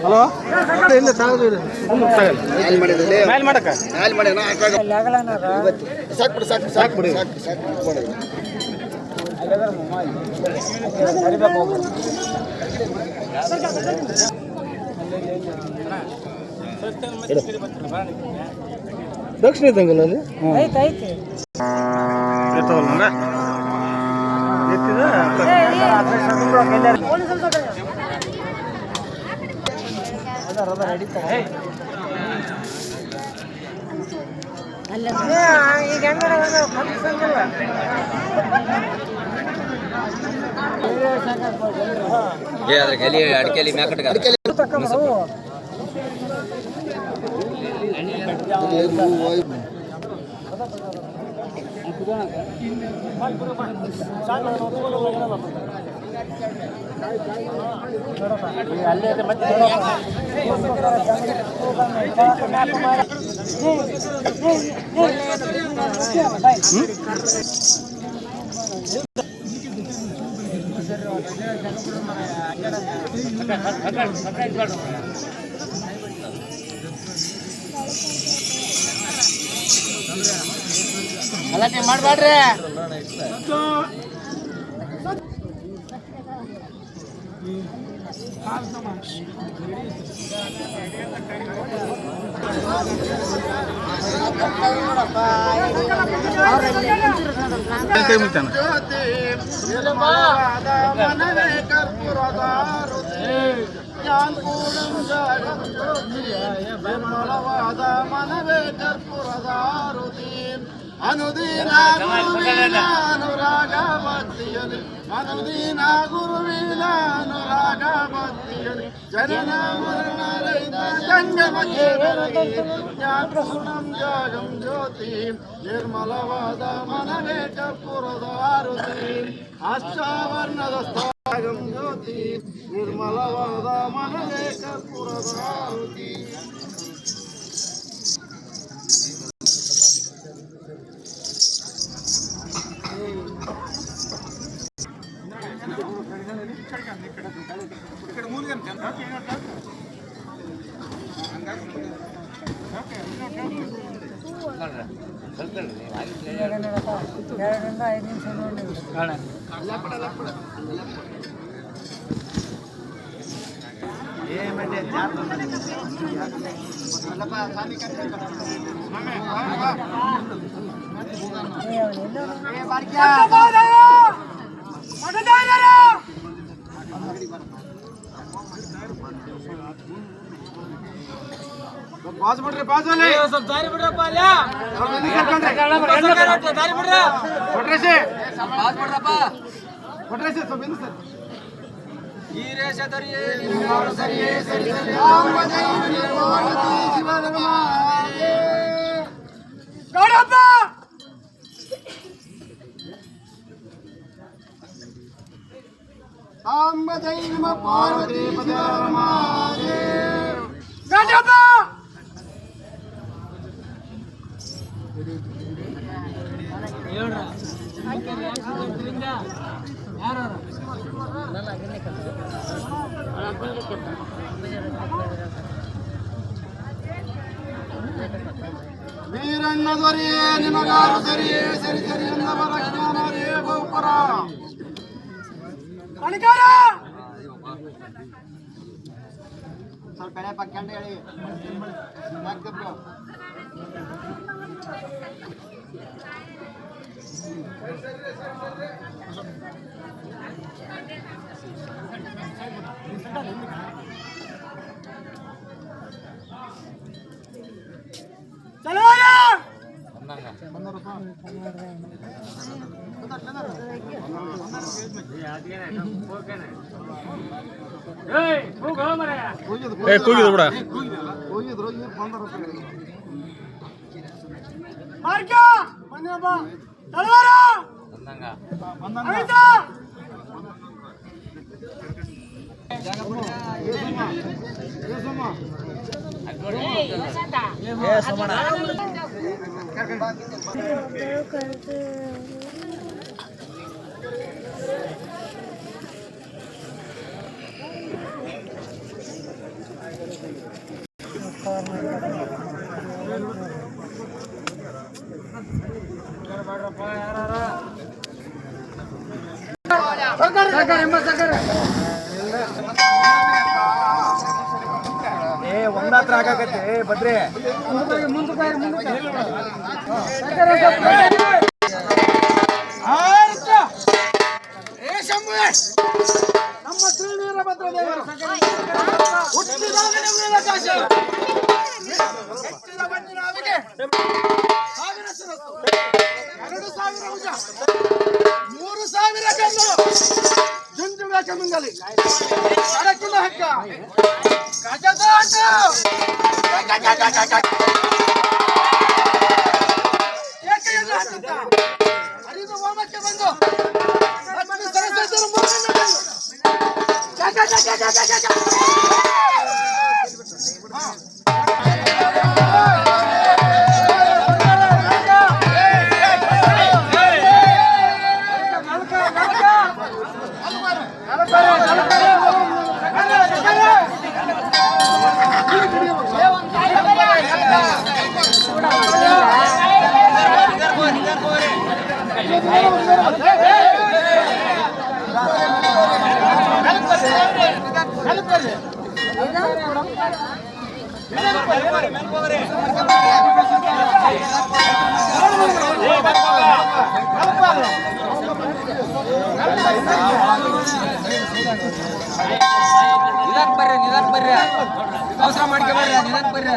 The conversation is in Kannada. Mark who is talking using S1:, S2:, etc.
S1: ಹಲೋ ಇಲ್ಲ ಸಾಕು ಬಿಡಿ ದಕ್ಷಿಣ ಇದ್ದಂಗಲ್ಲ ಅಲ್ಲಿ
S2: ಅಡಿಕೆಲಿ ಮ್ಯಾಕಟ್ ಗಲಾಟೆ ಮಾಡಬೇಡ್ರಿ.
S3: ಅನುದಿನ ಅನುರಾಗ ಭಕ್ತಿಯಲಿ ಅನುದಿನ ಗುರುವಿನ ಅನುರಾಗ ಭಕ್ತಿಯಲಿ ಜನನ ಮರಣ ರಹಿತ ಸಂಗಮಕ್ಕೆ ಜ್ಞಾಪುಣಂ ಜಾಗಂ ಜ್ಯೋತಿ ನಿರ್ಮಲವಾದ ಮನವೇ ಕರ್ಪೂರದ ಆರುತಿ ಅಷ್ಟಾವರ್ಣದ ಸ್ಥಾಗಂ ಜ್ಯೋತಿ ನಿರ್ಮಲವಾದ ಮನವೇ ಕರ್ಪೂರದ ಆರುತಿ. ಬಾಸ್ ಬಿಡ್ರಿ ಬಾಸ್ ಅಲ್ಲಿ ಸ್ವಲ್ಪ ದಾರಿ ಬಿಡ್ರಪ್ಪ ಅಲ್ಲ ದಾರಿ ಬಿಡ್ರಿ ಕೊಟ್ರೇಶಿ ಬಾಸ್ ಬಿಡ್ರಪ್ಪ ಕೊಟ್ರೇಶಿ ಸ್ವಲ್ಪ ಹಿಂದೆ ಸರ್ ಈರೇಶ ದರಿಯೇ ನಿಮ್ಮಾರು ಸರಿಯೇ ಸರಿ ಸರಿ ಆಂಬಜೈ ನಿರ್ಮಲತಿ ಶಿವನಗಮಾಯೇ ಗಣಪ ಆಂಬಜೈ ನಮ ಪಾರ್ವತಿ ಪದರಮಾಯೇ ಗಣಪ ವೀರಣ್ಣ ದೊರೆಯೇ ನಿಮಗಾರು ಸರಿಯೇ ಸರಿ ಸರಿ ಎಂದವರ ಜ್ಞಾನರೇ ಬಹುಪರ ಕಣಿಕಾರ ಸ್ವಲ್ಪ ಕಡೆ ಪಕ್ಕಂಡು ಹೇಳಿ
S1: ಕೂಗಿದ್ರು ಬಿಡ ಒಂದಾತ್ರ ಆಗತ್ತೆ ಬದ್ರಿ
S3: ನಮ್ಮ ಶ್ರೀ ವೀರಭದ್ರ ದೇವರು ಹುಟ್ಟಿದಾಗಲೇ ವೀರಕಾಶ ಹೆಚ್ಚಿದ ಬಂದಿನ ಅವಿಗೆ 1000 ಶಿರಸ್ಸು 2000 ಭುಜ 3000 ಕಣ್ಣು ಜುಂಜುಗ ಮುಂಗಲಿ ಅಡಕಿನ ಹಕ್ಕ ಗಜದಾಟ ಏಕೆಯನ್ನು ಹಚ್ಚುತ್ತ ಹರಿದು ಹೋಮಕ್ಕೆ ಬಂದು ಲಕ್ಷ್ಮೀ ಸರಸ್ವತಿಯರ ಮೂರನ್ನು ತಂದು
S2: ನಿಧಾನ ಬರ್ರಿ ಅವಸರ ಮಾಡ್ಕೆ ಬರ್ರಿ ನಿಧಾನ ಬರ್ರಿ